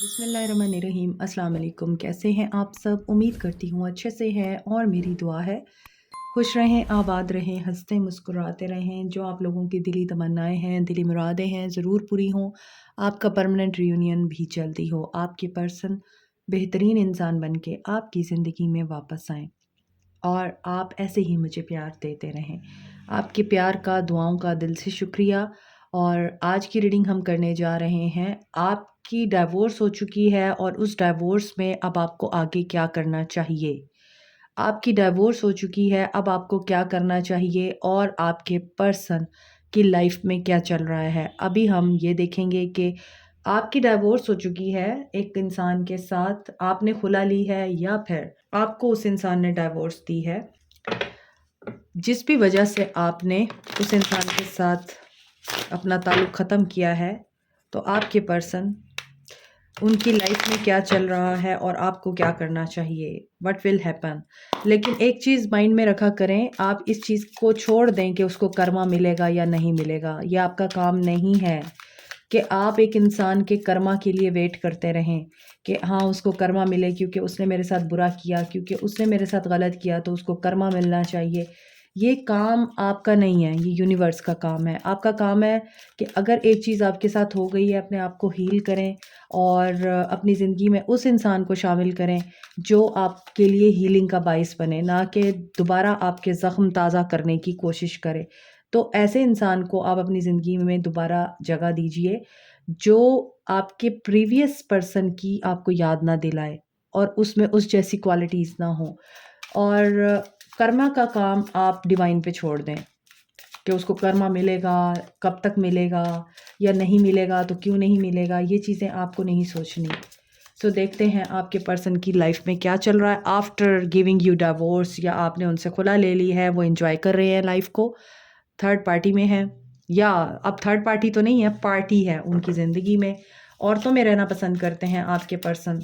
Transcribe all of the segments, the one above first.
बिस्मिल्लाहिर्रहमानिर्रहीम। अस्सलाम वालेकुम। कैसे हैं आप सब? उम्मीद करती हूँ अच्छे से हैं और मेरी दुआ है खुश रहें, आबाद रहें, हंसते मुस्कुराते रहें। जो आप लोगों की दिली तमन्नाएं हैं, दिली मुरादें हैं, ज़रूर पूरी हों। आपका परमानेंट रियूनियन भी जल्दी हो। आपके पर्सन बेहतरीन इंसान बन के आपकी ज़िंदगी में वापस आएँ और आप ऐसे ही मुझे प्यार देते रहें। आपके प्यार का, दुआओं का दिल से शुक्रिया। और आज की रीडिंग हम करने जा रहे हैं। आपकी डाइवोर्स हो चुकी है और उस डाइवोर्स में अब आपको आगे क्या करना चाहिए? आपकी डाइवोर्स हो चुकी है, अब आपको क्या करना चाहिए और आपके पर्सन की लाइफ में क्या चल रहा है? अभी हम ये देखेंगे कि आपकी डाइवोर्स हो चुकी है एक इंसान के साथ, आपने खुला ली है या फिर आपको उस इंसान ने डाइवोर्स दी है। जिस भी वजह से आपने उस इंसान के साथ अपना ताल्लुक़ ख़त्म किया है, तो आपके पर्सन उनकी लाइफ में क्या चल रहा है और आपको क्या करना चाहिए? What will happen? लेकिन एक चीज़ माइंड में रखा करें, आप इस चीज़ को छोड़ दें कि उसको कर्मा मिलेगा या नहीं मिलेगा। ये आपका काम नहीं है कि आप एक इंसान के कर्मा के लिए वेट करते रहें कि हाँ, उसको कर्मा मिले क्योंकि उसने मेरे साथ बुरा किया, क्योंकि उसने मेरे साथ गलत किया तो उसको कर्मा मिलना चाहिए। ये काम आपका नहीं है, ये यूनिवर्स का काम है। आपका काम है कि अगर एक चीज़ आपके साथ हो गई है, अपने आप को हील करें और अपनी ज़िंदगी में उस इंसान को शामिल करें जो आपके लिए हीलिंग का बाइस बने, ना कि दोबारा आपके ज़ख्म ताज़ा करने की कोशिश करे। तो ऐसे इंसान को आप अपनी ज़िंदगी में दोबारा जगह दीजिए जो आपके प्रीवियस पर्सन की आपको याद ना दिलाए और उसमें उस जैसी क्वालिटीज़ ना हो। और कर्मा का काम आप डिवाइन पे छोड़ दें कि उसको कर्मा मिलेगा, कब तक मिलेगा या नहीं मिलेगा तो क्यों नहीं मिलेगा, ये चीज़ें आपको नहीं सोचनी। तो देखते हैं आपके पर्सन की लाइफ में क्या चल रहा है आफ्टर गिविंग यू डिवोर्स, या आपने उनसे खुला ले ली है, वो एंजॉय कर रहे हैं लाइफ को, थर्ड पार्टी में है, या अब थर्ड पार्टी तो नहीं है, पार्टी है उनकी ज़िंदगी में। औरतों में रहना पसंद करते हैं आपके पर्सन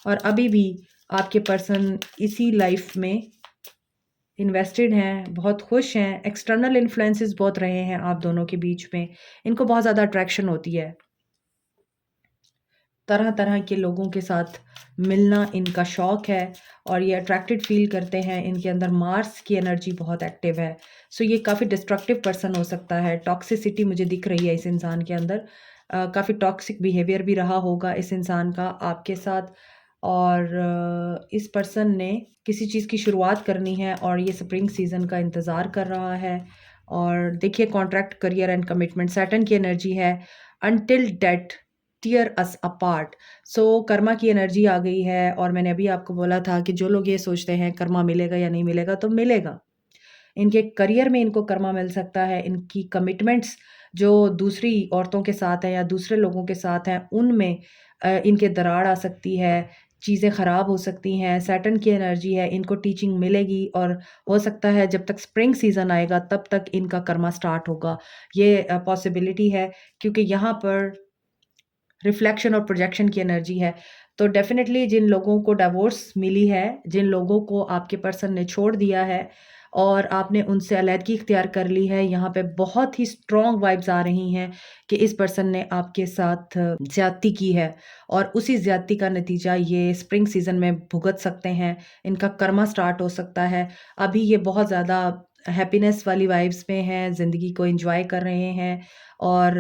और अभी भी आपके पर्सन इसी लाइफ में इन्वेस्टेड हैं, बहुत खुश हैं। एक्सटर्नल इन्फ्लुएंसेस बहुत रहे हैं आप दोनों के बीच में, इनको बहुत ज़्यादा अट्रैक्शन होती है। तरह तरह के लोगों के साथ मिलना इनका शौक है और ये अट्रैक्टेड फील करते हैं। इनके अंदर मार्स की एनर्जी बहुत एक्टिव है, सो ये काफ़ी डिस्ट्रक्टिव पर्सन हो सकता है। टॉक्सिसिटी मुझे दिख रही है इस इंसान के अंदर, काफ़ी टॉक्सिक बिहेवियर भी रहा होगा इस इंसान का आपके साथ। और इस पर्सन ने किसी चीज़ की शुरुआत करनी है और ये स्प्रिंग सीज़न का इंतज़ार कर रहा है। और देखिए, contract, career and commitment, Saturn की एनर्जी है। अनटिल डेथ टियर अस अपार्ट। सो कर्मा की एनर्जी आ गई है और मैंने अभी आपको बोला था कि जो लोग ये सोचते हैं कर्मा मिलेगा या नहीं मिलेगा, तो मिलेगा। इनके करियर में इनको कर्मा मिल सकता है। इनकी कमिटमेंट्स जो दूसरी औरतों के साथ हैं या दूसरे लोगों के साथ हैं, उनमें इनके दरार आ सकती है, चीज़ें ख़राब हो सकती हैं। सैटर्न की एनर्जी है, इनको टीचिंग मिलेगी और हो सकता है जब तक स्प्रिंग सीज़न आएगा तब तक इनका कर्मा स्टार्ट होगा। ये पॉसिबिलिटी है क्योंकि यहाँ पर रिफ्लेक्शन और प्रोजेक्शन की एनर्जी है। तो डेफ़िनेटली जिन लोगों को डिवोर्स मिली है, जिन लोगों को आपके पर्सन ने छोड़ दिया है और आपने उनसे अलैदगी इख्तियार कर ली है, यहाँ पे बहुत ही स्ट्रॉन्ग वाइब्स आ रही हैं कि इस पर्सन ने आपके साथ ज़्यादती की है और उसी ज़्यादती का नतीजा ये स्प्रिंग सीज़न में भुगत सकते हैं। इनका कर्मा स्टार्ट हो सकता है। अभी ये बहुत ज़्यादा हैप्पीनेस वाली वाइब्स में हैं, ज़िंदगी को एन्जॉय कर रहे हैं और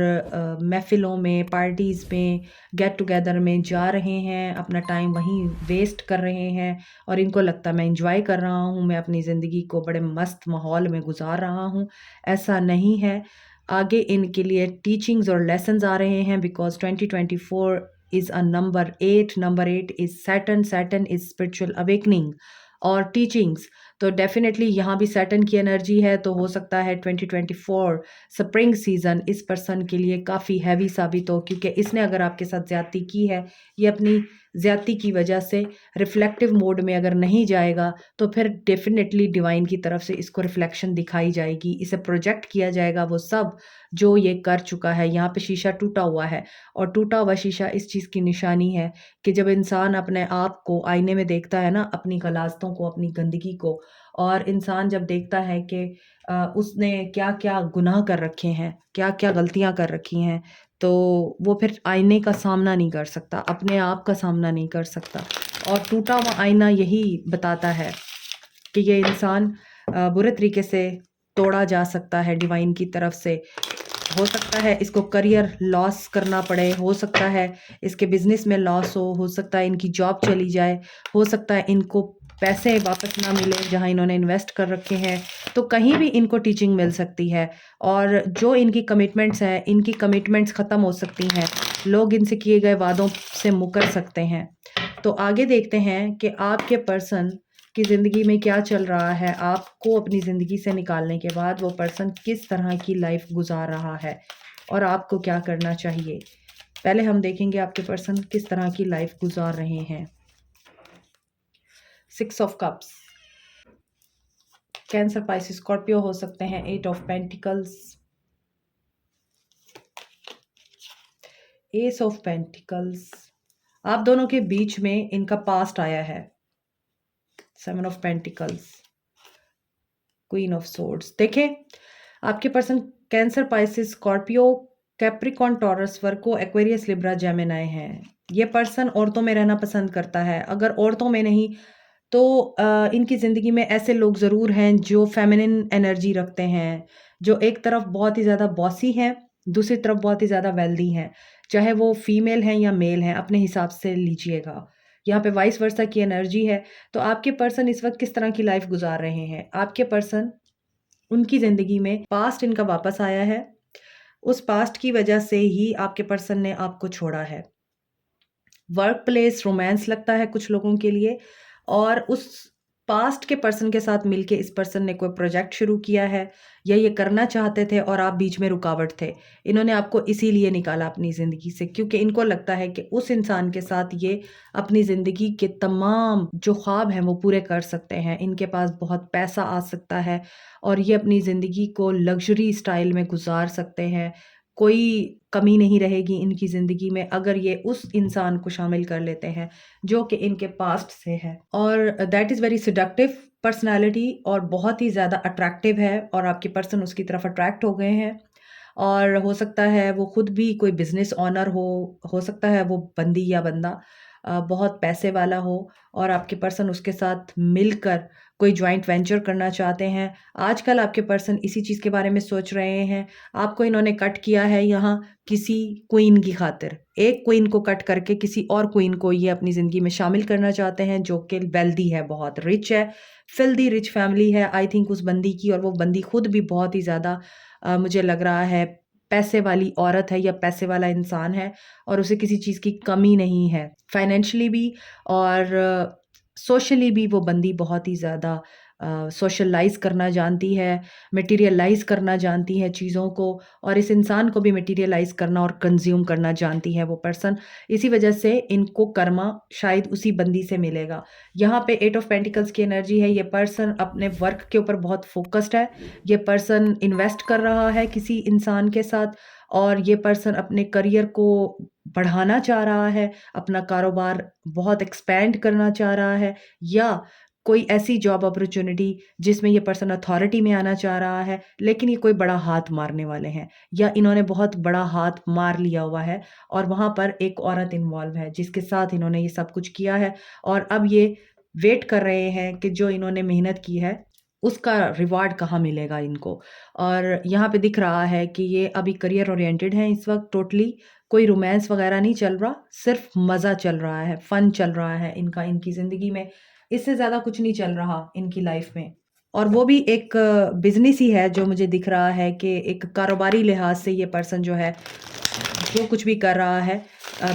महफ़िलों में, पार्टीज़ में, गेट टुगेदर में जा रहे हैं, अपना टाइम वहीं वेस्ट कर रहे हैं और इनको लगता है मैं एन्जॉय कर रहा हूँ, मैं अपनी ज़िंदगी को बड़े मस्त माहौल में गुज़ार रहा हूँ। ऐसा नहीं है। आगे इनके लिए टीचिंग्स और लेसन्स आ रहे हैं because 2024 is a number 8, number 8 is Saturn, Saturn is spiritual awakening और टीचिंग्स। तो डेफ़िनेटली यहाँ भी सैटर्न की एनर्जी है, तो हो सकता है 2024 स्प्रिंग सीज़न इस पर्सन के लिए काफ़ी हैवी साबित हो, क्योंकि इसने अगर आपके साथ ज़्यादती की है, ये अपनी ज़्यादती की वजह से रिफ्लेक्टिव मोड में अगर नहीं जाएगा, तो फिर डेफ़िनेटली डिवाइन की तरफ से इसको रिफ्लेक्शन दिखाई जाएगी, इसे प्रोजेक्ट किया जाएगा वो सब जो ये कर चुका है। यहाँ पे शीशा टूटा हुआ है और टूटा हुआ शीशा इस चीज़ की निशानी है कि जब इंसान अपने आप को आईने में देखता है ना, अपनी गलाज़तों को, अपनी गंदगी को, और इंसान जब देखता है कि उसने क्या-क्या गुनाह कर रखे हैं, क्या-क्या गलतियाँ कर रखी हैं, तो वो फिर आईने का सामना नहीं कर सकता, अपने आप का सामना नहीं कर सकता। और टूटा हुआ आईना यही बताता है कि ये इंसान बुरे तरीके से तोड़ा जा सकता है डिवाइन की तरफ से। हो सकता है इसको करियर लॉस करना पड़े, हो सकता है इसके बिजनेस में लॉस हो सकता है इनकी जॉब चली जाए, हो सकता है इनको पैसे वापस ना मिले जहां इन्होंने इन्वेस्ट कर रखे हैं। तो कहीं भी इनको टीचिंग मिल सकती है और जो इनकी कमिटमेंट्स हैं, इनकी कमिटमेंट्स ख़त्म हो सकती हैं। लोग इनसे किए गए वादों से मुकर सकते हैं। तो आगे देखते हैं कि आपके पर्सन की ज़िंदगी में क्या चल रहा है। आपको अपनी ज़िंदगी से निकालने के बाद वो पर्सन किस तरह की लाइफ गुजार रहा है और आपको क्या करना चाहिए। पहले हम देखेंगे आपके पर्सन किस तरह की लाइफ गुजार रहे हैं। 6 of cups, cancer, Pisces, Scorpio हो सकते हैं। 8 of pentacles, S of pentacles. आप दोनों के बीच में इनका पास्ट आया है। 7 of pentacles, queen of swords. देखें, आपके person Cancer, Pisces, Scorpio, Capricorn, Taurus, Virgo, Aquarius, Libra, Gemini हैं। ये पर्सन औरतों में रहना पसंद करता है। अगर औरतों में नहीं तो इनकी ज़िंदगी में ऐसे लोग ज़रूर हैं जो फेमिनिन एनर्जी रखते हैं, जो एक तरफ बहुत ही ज़्यादा बॉसी हैं, दूसरी तरफ बहुत ही ज़्यादा वेल्दी हैं। चाहे वो फीमेल हैं या मेल हैं, अपने हिसाब से लीजिएगा। यहाँ पे वाइस वर्सा की एनर्जी है। तो आपके पर्सन इस वक्त किस तरह की लाइफ गुजार रहे हैं। आपके पर्सन, उनकी ज़िंदगी में पास्ट इनका वापस आया है। उस पास्ट की वजह से ही आपके पर्सन ने आपको छोड़ा है। वर्क प्लेस रोमांस लगता है कुछ लोगों के लिए, और उस पास्ट के पर्सन के साथ मिलके इस पर्सन ने कोई प्रोजेक्ट शुरू किया है या ये करना चाहते थे और आप बीच में रुकावट थे। इन्होंने आपको इसीलिए निकाला अपनी ज़िंदगी से, क्योंकि इनको लगता है कि उस इंसान के साथ ये अपनी ज़िंदगी के तमाम जो ख्वाब हैं वो पूरे कर सकते हैं। इनके पास बहुत पैसा आ सकता है और ये अपनी ज़िंदगी को लग्ज़री स्टाइल में गुजार सकते हैं। कोई कमी नहीं रहेगी इनकी ज़िंदगी में अगर ये उस इंसान को शामिल कर लेते हैं जो कि इनके पास्ट से है। और that is very seductive personality और बहुत ही ज़्यादा अट्रैक्टिव है और आपके पर्सन उसकी तरफ अट्रैक्ट हो गए हैं। और हो सकता है वो खुद भी कोई बिज़नेस ओनर हो सकता है वो बंदी या बंदा बहुत पैसे वाला हो और आपके पर्सन उसके साथ मिलकर कोई जॉइंट वेंचर करना चाहते हैं। आजकल आपके पर्सन इसी चीज़ के बारे में सोच रहे हैं। आपको इन्होंने कट किया है यहाँ किसी क्वीन की खातिर। एक क्वीन को कट करके किसी और क्वीन को ये अपनी ज़िंदगी में शामिल करना चाहते हैं जो कि वेल्दी है, बहुत रिच है, फिल्दी रिच फैमिली है आई थिंक उस बंदी की। और वो बंदी खुद भी बहुत ही ज़्यादा मुझे लग रहा है पैसे वाली औरत है या पैसे वाला इंसान है और उसे किसी चीज़ की कमी नहीं है, फाइनेंशियली भी और सोशली भी। वो बंदी बहुत ही ज़्यादा सोशलाइज़ करना जानती है, मटेरियलाइज़ करना जानती है चीज़ों को, और इस इंसान को भी मटेरियलाइज़ करना और कंज़्यूम करना जानती है वो पर्सन। इसी वजह से इनको कर्मा शायद उसी बंदी से मिलेगा। यहाँ पे 8 ऑफ पेंटिकल्स की एनर्जी है। ये पर्सन अपने वर्क के ऊपर बहुत फ़ोकस्ड है। ये पर्सन इन्वेस्ट कर रहा है किसी इंसान के साथ और ये पर्सन अपने करियर को बढ़ाना चाह रहा है, अपना कारोबार बहुत एक्सपैंड करना चाह रहा है, या कोई ऐसी जॉब अपॉर्च्युनिटी जिसमें ये पर्सन अथॉरिटी में आना चाह रहा है, लेकिन ये कोई बड़ा हाथ मारने वाले हैं या इन्होंने बहुत बड़ा हाथ मार लिया हुआ है और वहाँ पर एक औरत इन्वॉल्व है जिसके साथ इन्होंने ये सब कुछ किया है और अब ये वेट कर रहे हैं कि जो इन्होंने मेहनत की है उसका रिवार्ड कहाँ मिलेगा इनको। और यहाँ पे दिख रहा है कि ये अभी करियर ओरिएंटेड हैं इस वक्त टोटली। कोई रोमांस वगैरह नहीं चल रहा, सिर्फ मज़ा चल रहा है, फन चल रहा है इनका इनकी ज़िंदगी में। इससे ज़्यादा कुछ नहीं चल रहा इनकी लाइफ में। और वो भी एक बिजनेस ही है जो मुझे दिख रहा है कि एक कारोबारी लिहाज से ये पर्सन जो है जो कुछ भी कर रहा है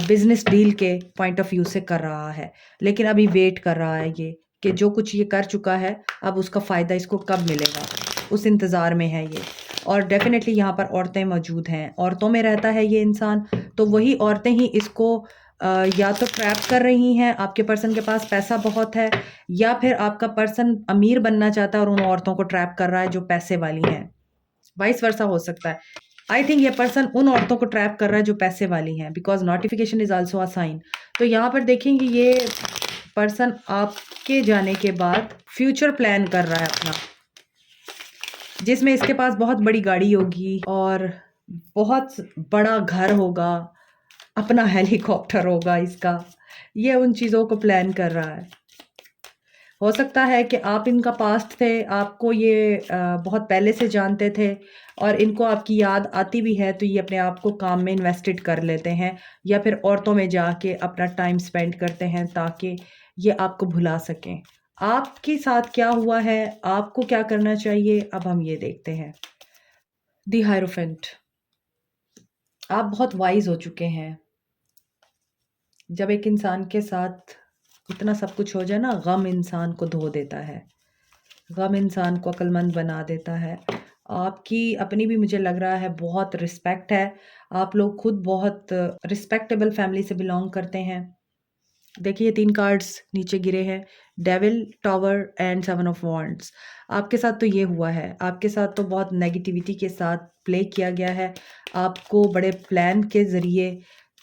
बिजनेस डील के पॉइंट ऑफ व्यू से कर रहा है, लेकिन अभी वेट कर रहा है ये कि जो कुछ ये कर चुका है अब उसका फ़ायदा इसको कब मिलेगा, उस इंतज़ार में है ये। और डेफ़िनेटली यहाँ पर औरतें मौजूद हैं, औरतों में रहता है ये इंसान, तो वही औरतें ही इसको या तो ट्रैप कर रही हैं, आपके पर्सन के पास पैसा बहुत है, या फिर आपका पर्सन अमीर बनना चाहता है और उन औरतों को ट्रैप कर रहा है जो पैसे वाली हैं। वाइस वर्सा हो सकता है। आई थिंक ये पर्सन उन औरतों को ट्रैप कर रहा है जो पैसे वाली हैं, because notification is also a sign. तो यहाँ पर देखेंगे ये पर्सन आपके जाने के बाद फ्यूचर प्लान कर रहा है अपना, जिसमें इसके पास बहुत बड़ी गाड़ी होगी और बहुत बड़ा घर होगा, अपना हेलीकॉप्टर होगा इसका, ये उन चीज़ों को प्लान कर रहा है। हो सकता है कि आप इनका पास्ट थे, आपको ये बहुत पहले से जानते थे और इनको आपकी याद आती भी है, तो ये अपने आप को काम में इन्वेस्टेड कर लेते हैं या फिर औरतों में जाके अपना टाइम स्पेंड करते हैं ताकि ये आपको भुला सकें। आपके साथ क्या हुआ है? आपको क्या करना चाहिए? अब हम ये देखते हैं। द हायरोफेंट, आप बहुत वाइज़ हो चुके हैं। जब एक इंसान के साथ इतना सब कुछ हो जाए ना, गम इंसान को धो देता है। गम इंसान को अक्लमंद बना देता है। आपकी अपनी भी मुझे लग रहा है बहुत रिस्पेक्ट है। आप लोग खुद बहुत रिस्पेक्टेबल फैमिली से बिलॉन्ग करते हैं। देखिए 3 कार्ड्स नीचे गिरे हैं, devil, tower and 7 of wands. आपके साथ तो ये हुआ है, आपके साथ तो बहुत नेगेटिविटी के साथ प्ले किया गया है। आपको बड़े प्लान के ज़रिए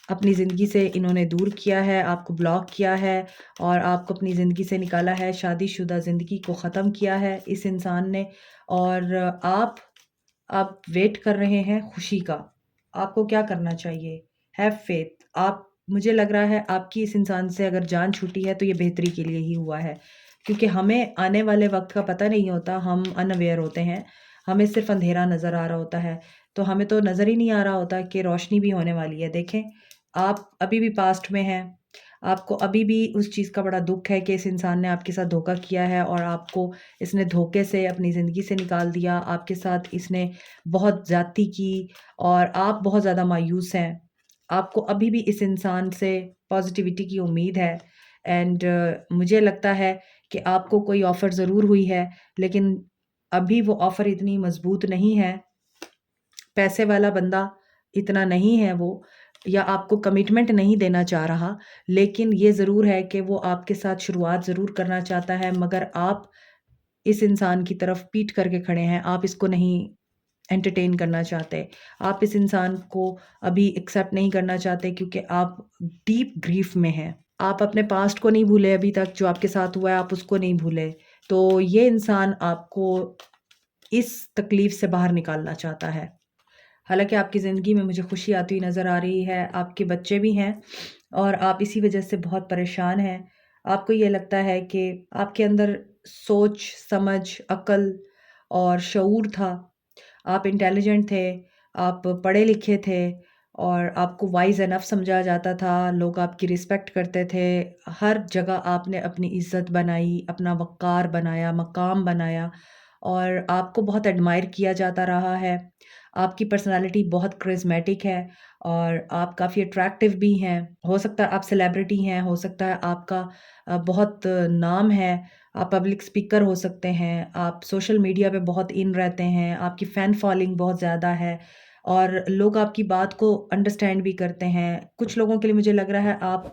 अपनी ज़िंदगी से इन्होंने दूर किया है, आपको ब्लॉक किया है और आपको अपनी ज़िंदगी से निकाला है। शादीशुदा ज़िंदगी को ख़त्म किया है इस इंसान ने और आप वेट कर रहे हैं खुशी का। आपको क्या करना चाहिए? Have faith. आप मुझे लग रहा है आपकी इस इंसान से अगर जान छूटी है तो ये बेहतरी के लिए ही हुआ है। क्योंकि हमें आने वाले वक़्त का पता नहीं होता, हम अनअवेयर होते हैं। हमें सिर्फ़ अंधेरा नज़र आ रहा होता है। तो हमें तो नज़र ही नहीं आ रहा होता कि रोशनी भी होने वाली है। देखें, आप अभी भी पास्ट में हैं। आपको अभी भी उस चीज़ का बड़ा दुःख है कि इस इंसान ने आपके साथ धोखा किया है और आपको इसने धोखे से अपनी ज़िंदगी से निकाल दिया। आपके साथ इसने बहुत ज़्यादती की और आप बहुत ज़्यादा मायूस हैं। आपको अभी भी इस इंसान से पॉज़िटिविटी की उम्मीद है एंड मुझे लगता है कि आपको कोई ऑफ़र ज़रूर हुई है, लेकिन अभी वो ऑफ़र इतनी मज़बूत नहीं है। पैसे वाला बंदा इतना नहीं है वो या आपको कमिटमेंट नहीं देना चाह रहा, लेकिन ये ज़रूर है कि वो आपके साथ शुरुआत ज़रूर करना चाहता है, मगर आप इस इंसान की तरफ पीठ करके खड़े हैं, आप इसको नहीं एंटरटेन करना चाहते। आप इस इंसान को अभी एक्सेप्ट नहीं करना चाहते क्योंकि आप डीप ग्रीफ़ में हैं। आप अपने पास्ट को नहीं भूले अभी तक, जो आपके साथ हुआ है आप उसको नहीं भूले। तो ये इंसान आपको इस तकलीफ़ से बाहर निकालना चाहता है। हालाँकि आपकी ज़िंदगी में मुझे खुशी आती हुई नज़र आ रही है, आपके बच्चे भी हैं और आप इसी वजह से बहुत परेशान हैं। आपको ये लगता है कि आपके अंदर सोच, समझ, अक़ल और शऊर था। आप इंटेलिजेंट थे, आप पढ़े-लिखे थे और आपको वाइज़ इनफ समझा जाता था, लोग आपकी रिस्पेक्ट करते थे। हर जगह आपने अपनी इज़्ज़त बनाई, अपना वक़ार बनाया, मकाम बनाया और आपको बहुत एडमायर किया जाता रहा है। आपकी पर्सनैलिटी बहुत करिस्मेटिक है और आप काफ़ी अट्रैक्टिव भी हैं। हो सकता है आप सेलिब्रिटी हैं, हो सकता है आपका बहुत नाम है, आप पब्लिक स्पीकर हो सकते हैं, आप सोशल मीडिया पे बहुत इन रहते हैं, आपकी फ़ैन फॉलोइंग बहुत ज़्यादा है और लोग आपकी बात को अंडरस्टैंड भी करते हैं। कुछ लोगों के लिए मुझे लग रहा है आप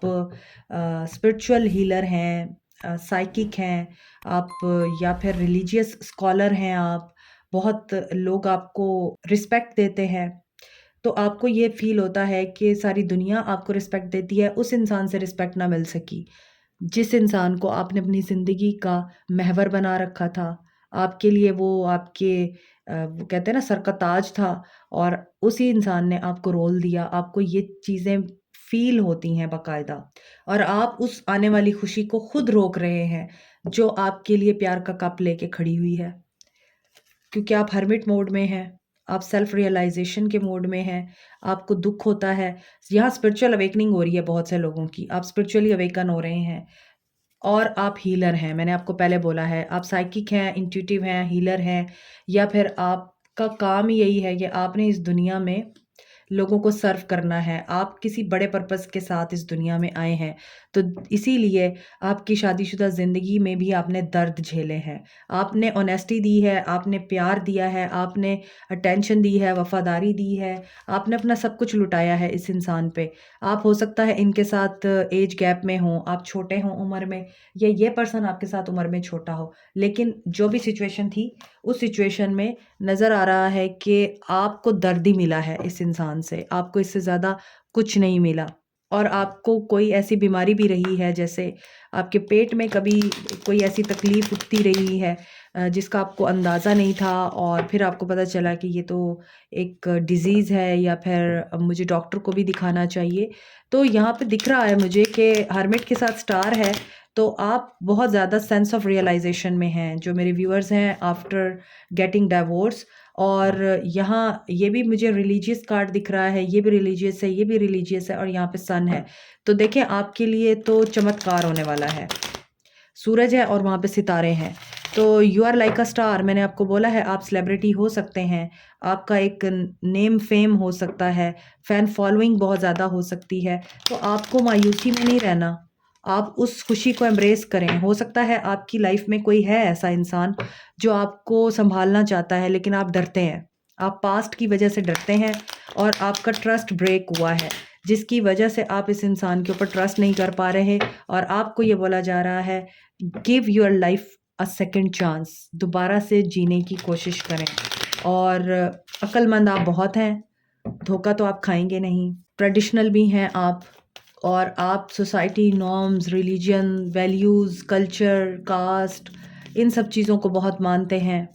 स्पिरिचुअल हीलर हैं, साइकिक हैं, आप या फिर रिलीजियस स्कॉलर हैं आप। बहुत लोग आपको रिस्पेक्ट देते हैं, तो आपको ये फ़ील होता है कि सारी दुनिया आपको रिस्पेक्ट देती है, उस इंसान से रिस्पेक्ट ना मिल सकी। जिस इंसान को आपने अपनी ज़िंदगी का महवर बना रखा था, आपके लिए वो आपके वो कहते हैं ना सर का ताज था और उसी इंसान ने आपको रोल दिया, आपको ये चीज़ें फ़ील होती हैं बाकायदा और आप उस आने वाली खुशी को खुद रोक रहे हैं, जो आपके लिए प्यार का कप लेके खड़ी हुई है। क्योंकि आप हर्मिट मोड में हैं, आप सेल्फ रियलाइज़ेशन के मोड में हैं, आपको दुःख होता है। यहाँ स्पिरिचुअल अवेकनिंग हो रही है बहुत से लोगों की, आप स्पिरिचुअली अवेकन हो रहे हैं और आप हीलर हैं, मैंने आपको पहले बोला है। आप साइकिक हैं, इंट्यूटिव हैं, हीलर हैं या फिर आपका काम ही यही है कि आपने इस दुनिया में लोगों को सर्व करना है। आप किसी बड़े पर्पज़ के साथ इस दुनिया में आए हैं, तो इसीलिए आपकी शादीशुदा ज़िंदगी में भी आपने दर्द झेले हैं। आपने ऑनेस्टी दी है, आपने प्यार दिया है, आपने अटेंशन दी है, वफ़ादारी दी है, आपने अपना सब कुछ लुटाया है इस इंसान पे। आप हो सकता है इनके साथ ऐज गैप में हों, आप छोटे हों उम्र में या ये पर्सन आपके साथ उम्र में छोटा हो। लेकिन जो भी सिचुएशन थी, उस सिचुएशन में नज़र आ रहा है कि आपको दर्द ही मिला है इस इंसान से, आपको इससे ज़्यादा कुछ नहीं मिला। और आपको कोई ऐसी बीमारी भी रही है, जैसे आपके पेट में कभी कोई ऐसी तकलीफ़ उठती रही है जिसका आपको अंदाज़ा नहीं था और फिर आपको पता चला कि ये तो एक डिज़ीज़ है या फिर अब मुझे डॉक्टर को भी दिखाना चाहिए। तो यहाँ पे दिख रहा है मुझे कि हर्मिट के साथ स्टार है, तो आप बहुत ज़्यादा सेंस ऑफ रियलाइज़ेशन में हैं, जो मेरे व्यूअर्स हैं आफ्टर गेटिंग डिवोर्स। और यहाँ ये भी मुझे रिलीजियस कार्ड दिख रहा है, ये भी रिलीजियस है, ये भी रिलीजियस है और यहाँ पे सन है। तो देखें आपके लिए तो चमत्कार होने वाला है। सूरज है और वहाँ पे सितारे हैं। तो you are like a star, मैंने आपको बोला है आप सेलिब्रिटी हो सकते हैं, आपका एक नेम फेम हो सकता है, फ़ैन फॉलोइंग बहुत ज़्यादा हो सकती है। तो आपको मायूसी में नहीं रहना, आप उस खुशी को एम्ब्रेस करें। हो सकता है आपकी लाइफ में कोई है ऐसा इंसान जो आपको सँभालना चाहता है, लेकिन आप डरते हैं। आप पास्ट की वजह से डरते हैं और आपका ट्रस्ट ब्रेक हुआ है, जिसकी वजह से आप इस इंसान के ऊपर ट्रस्ट नहीं कर पा रहे और आपको ये बोला जा रहा है give your life a second chance, दोबारा से जीने की कोशिश करें। और अक्लमंद आप बहुत हैं, धोखा तो आप खाएंगे नहीं, ट्रेडिशनल भी हैं आप और आप society norms, religion, values, culture, caste, इन सब चीज़ों को बहुत मानते हैं।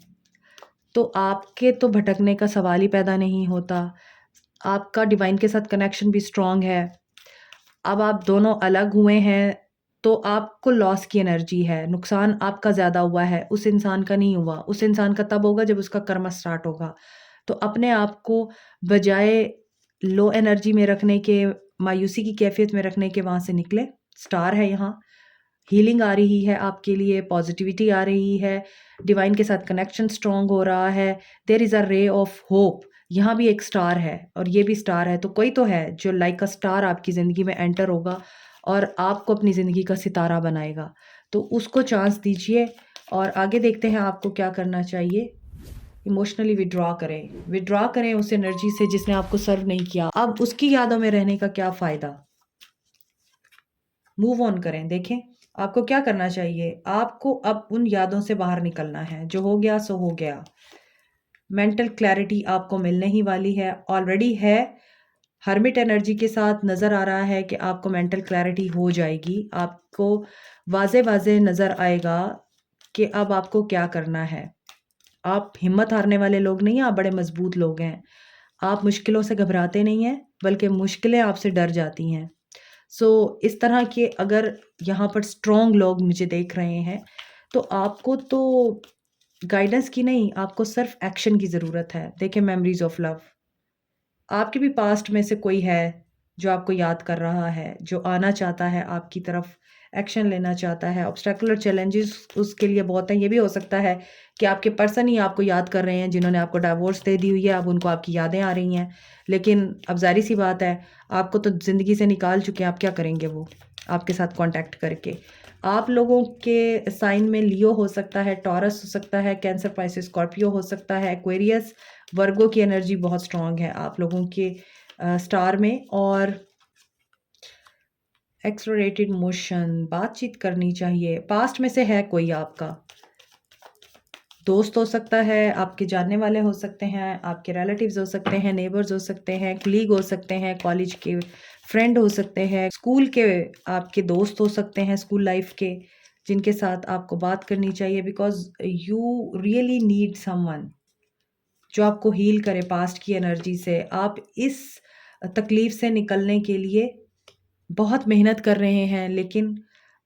तो आपके तो भटकने का सवाल ही पैदा नहीं होता। आपका डिवाइन के साथ कनेक्शन भी स्ट्रॉन्ग है। अब आप दोनों अलग हुए हैं, तो आपको लॉस की एनर्जी है, नुकसान आपका ज़्यादा हुआ है, उस इंसान का नहीं हुआ। उस इंसान का तब होगा जब उसका कर्म स्टार्ट होगा। तो अपने आप को बजाय लो एनर्जी में रखने के, मायूसी की कैफ़ियत में रखने के, वहाँ से निकलें। स्टार है यहाँ, हीलिंग आ रही है आपके लिए, पॉज़िटिविटी आ रही है, डिवाइन के साथ कनेक्शन स्ट्रॉन्ग हो रहा है, there is a ray of hope. यहाँ भी एक स्टार है और ये भी स्टार है, तो कोई तो है जो लाइक अ स्टार आपकी ज़िंदगी में एंटर होगा और आपको अपनी ज़िंदगी का सितारा बनाएगा। तो उसको चांस दीजिए और आगे देखते हैं आपको क्या करना चाहिए। इमोशनली विथड्रॉ करें उस एनर्जी से जिसने आपको सर्व नहीं किया। अब उसकी यादों में रहने का क्या फ़ायदा? मूव ऑन करें। देखें आपको क्या करना चाहिए, आपको अब उन यादों से बाहर निकलना है। जो हो गया सो हो गया। मेंटल क्लैरिटी आपको मिलने ही वाली है, ऑलरेडी है। हर्मिट एनर्जी के साथ नज़र आ रहा है कि आपको मेंटल क्लैरिटी हो जाएगी। आपको वाज़े-वाज़े नज़र आएगा कि अब आपको क्या करना है। आप हिम्मत हारने वाले लोग नहीं हैं, आप बड़े मज़बूत लोग हैं। आप मुश्किलों से घबराते नहीं हैं, बल्कि मुश्किलें आपसे डर जाती हैं। सो इस तरह के अगर यहाँ पर स्ट्रॉन्ग लोग मुझे देख रहे हैं, तो आपको तो गाइडेंस की नहीं, आपको सिर्फ़ एक्शन की ज़रूरत है। देखिए मेमोरीज़ ऑफ लव, आपके भी पास्ट में से कोई है जो आपको याद कर रहा है, जो आना चाहता है आपकी तरफ, एक्शन लेना चाहता है। ऑब्स्टैकुलर चैलेंजेस उसके लिए बहुत हैं। ये भी हो सकता है कि आपके पर्सन ही आपको याद कर रहे हैं, जिन्होंने आपको डिवोर्स दे दी हुई है, अब उनको आपकी यादें आ रही हैं। लेकिन अब ज़ाहिर-सी बात है, आपको तो ज़िंदगी से निकाल चुके हैं, अब क्या करेंगे वो आपके साथ कॉन्टैक्ट करके? आप लोगों के साइन में लियो हो सकता है, टॉरस हो सकता है, कैंसर, पाइसेस, स्कॉर्पियो हो सकता है, एक्वेरियस, वर्गो की एनर्जी बहुत स्ट्रॉन्ग है आप लोगों के स्टार में। और एक्सलरेटेड मोशन, बातचीत करनी चाहिए। पास्ट में से है कोई आपका दोस्त हो सकता है, आपके जानने वाले हो सकते हैं, आपके रिलेटिव्स हो सकते हैं, नेबर्स हो सकते हैं, कलीग हो सकते हैं, कॉलेज के फ्रेंड हो सकते हैं, स्कूल के आपके दोस्त हो सकते हैं, स्कूल लाइफ के, जिनके साथ आपको बात करनी चाहिए। Because you really need someone जो आपको हील करे पास्ट की एनर्जी से। आप इस तकलीफ से निकलने के लिए बहुत मेहनत कर रहे हैं, लेकिन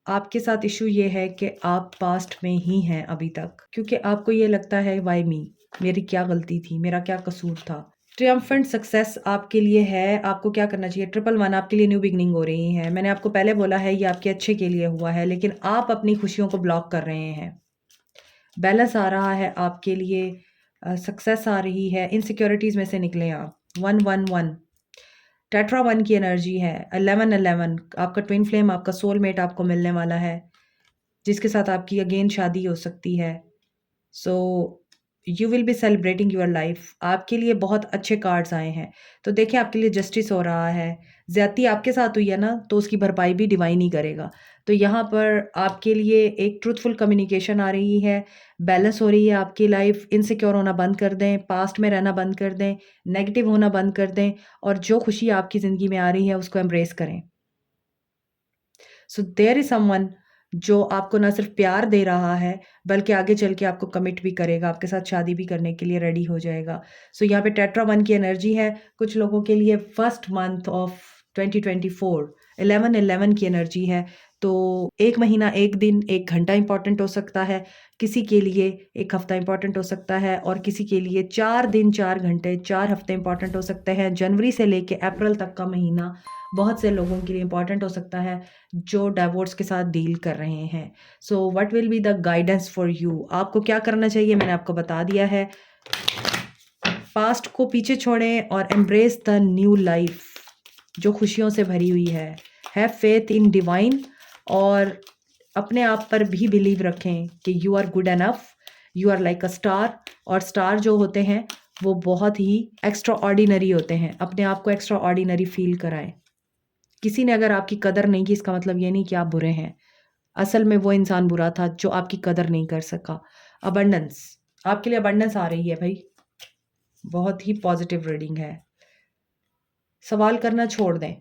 आपके साथ इशू ये है कि आप पास्ट में ही हैं अभी तक, क्योंकि आपको ये लगता है व्हाई मी, मेरी क्या गलती थी, मेरा क्या कसूर था। ट्रियम्फेंट सक्सेस आपके लिए है। आपको क्या करना चाहिए, 111 आपके लिए न्यू बिगनिंग हो रही है। मैंने आपको पहले बोला है ये आपके अच्छे के लिए हुआ है, लेकिन आप अपनी खुशियों को ब्लॉक कर रहे हैं। बैलेंस आ रहा है आपके लिए, सक्सेस आ रही है, इनसिक्योरिटीज़ में से निकले आप। 111 टेट्रा 1 की एनर्जी है। 1111 आपका ट्विन फ्लेम, आपका सोलमेट आपको मिलने वाला है, जिसके साथ आपकी अगेन शादी हो सकती है। So you will be celebrating your life. आपके लिए बहुत अच्छे कार्ड्स आए हैं। तो देखिए आपके लिए जस्टिस हो रहा है। ज़्यादती आपके साथ हुई है ना, तो उसकी भरपाई भी डिवाइन ही करेगा। तो यहाँ पर आपके लिए एक ट्रूथफुल कम्युनिकेशन आ रही है, बैलेंस हो रही है आपकी लाइफ। इनसिक्योर होना बंद कर दें, पास्ट में रहना बंद कर दें, नेगेटिव होना बंद कर दें और जो खुशी आपकी ज़िंदगी में आ रही है उसको एम्ब्रेस करें। सो देयर इज़ समवन जो आपको ना सिर्फ प्यार दे रहा है, बल्कि आगे चल के आपको कमिट भी करेगा, आपके साथ शादी भी करने के लिए रेडी हो जाएगा। सो यहाँ पे टेट्रा 1 की एनर्जी है। कुछ लोगों के लिए फर्स्ट मंथ ऑफ 2024 11-11 की एनर्जी है। तो 1 महीना, 1 दिन, 1 घंटा इम्पोर्टेंट हो सकता है, किसी के लिए 1 हफ्ता इम्पोर्टेंट हो सकता है और किसी के लिए 4 दिन, 4 घंटे, 4 हफ्ते इम्पोर्टेंट हो सकते हैं। जनवरी से लेके अप्रैल तक का महीना बहुत से लोगों के लिए इम्पोर्टेंट हो सकता है जो डिवोर्स के साथ डील कर रहे हैं। So what will be the guidance for you? आपको क्या करना चाहिए मैंने आपको बता दिया है। पास्ट को पीछे छोड़ें और एम्ब्रेस द न्यू लाइफ जो खुशियों से भरी हुई है। हैव फेथ इन डिवाइन और अपने आप पर भी बिलीव रखें कि you are good enough, you are like a star. और स्टार जो होते हैं वो बहुत ही एक्स्ट्रा ऑर्डिनरी होते हैं। अपने आप को एक्स्ट्रा ऑर्डिनरी फील कराएं। किसी ने अगर आपकी कदर नहीं की, इसका मतलब ये नहीं कि आप बुरे हैं। असल में वो इंसान बुरा था जो आपकी कदर नहीं कर सका। अबंडेंस, आपके लिए अबंडेंस आ रही है भाई, बहुत ही पॉजिटिव रीडिंग है। सवाल करना छोड़ दें,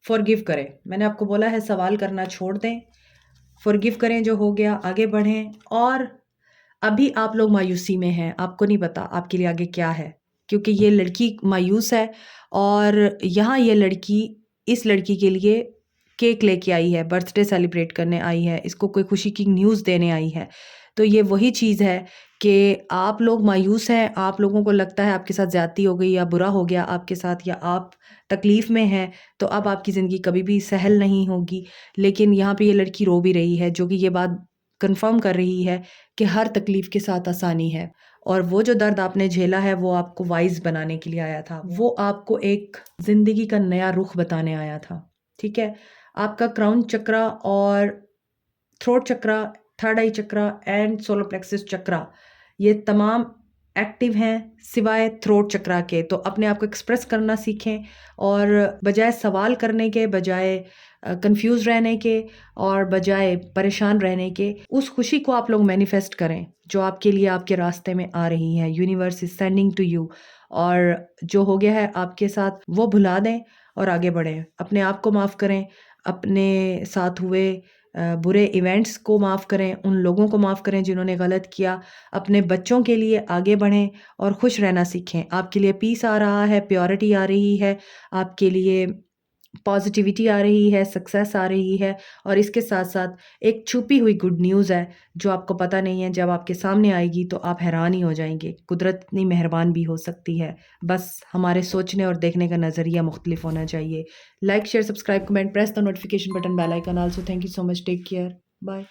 फॉरगिव करें। मैंने आपको बोला है सवाल करना छोड़ दें, फॉरगिव करें जो हो गया, आगे बढ़ें। और अभी आप लोग मायूसी में हैं, आपको नहीं पता आपके लिए आगे क्या है, क्योंकि ये लड़की मायूस है और यहाँ ये लड़की इस लड़की के लिए केक लेके आई है, बर्थडे सेलिब्रेट करने आई है, इसको कोई खुशी की न्यूज़ देने आई है। तो ये वही चीज़ है कि आप लोग मायूस हैं, आप लोगों को लगता है आपके साथ ज़्यादती हो गई या बुरा हो गया आपके साथ, या आप तकलीफ़ में हैं, तो अब आपकी ज़िंदगी कभी भी सहल नहीं होगी। लेकिन यहाँ पे ये लड़की रो भी रही है, जो कि ये बात कन्फर्म कर रही है कि हर तकलीफ़ के साथ आसानी है। और वो जो दर्द आपने झेला है वो आपको वाइज़ बनाने के लिए आया था, वो आपको एक ज़िंदगी का नया रुख बताने आया था। ठीक है? आपका क्राउन चक्रा और throat chakra, third eye chakra and solar plexus chakra, ये तमाम एक्टिव हैं सिवाय थ्रोट चक्रा के। तो अपने आप को एक्सप्रेस करना सीखें और बजाय सवाल करने के, बजाय कंफ्यूज रहने के और बजाय परेशान रहने के, उस खुशी को आप लोग मैनिफेस्ट करें जो आपके लिए आपके रास्ते में आ रही है। Universe is sending to you. और जो हो गया है आपके साथ वो भुला दें और आगे बढ़ें। अपने आप को माफ़ करें, अपने साथ हुए बुरे इवेंट्स को माफ़ करें, उन लोगों को माफ़ करें जिन्होंने गलत किया। अपने बच्चों के लिए आगे बढ़ें और खुश रहना सीखें। आपके लिए पीस आ रहा है, प्योरिटी आ रही है, आपके लिए पॉजिटिविटी आ रही है, सक्सेस आ रही है। और इसके साथ-साथ एक छुपी हुई गुड न्यूज़ है जो आपको पता नहीं है, जब आपके सामने आएगी तो आप हैरान ही हो जाएँगे। कुदरत इतनी मेहरबान भी हो सकती है, बस हमारे सोचने और देखने का नज़रिया मुख्तलिफ होना चाहिए। Like, share, subscribe, comment, press the notification button, bell icon. Also thank you so much, take care, bye.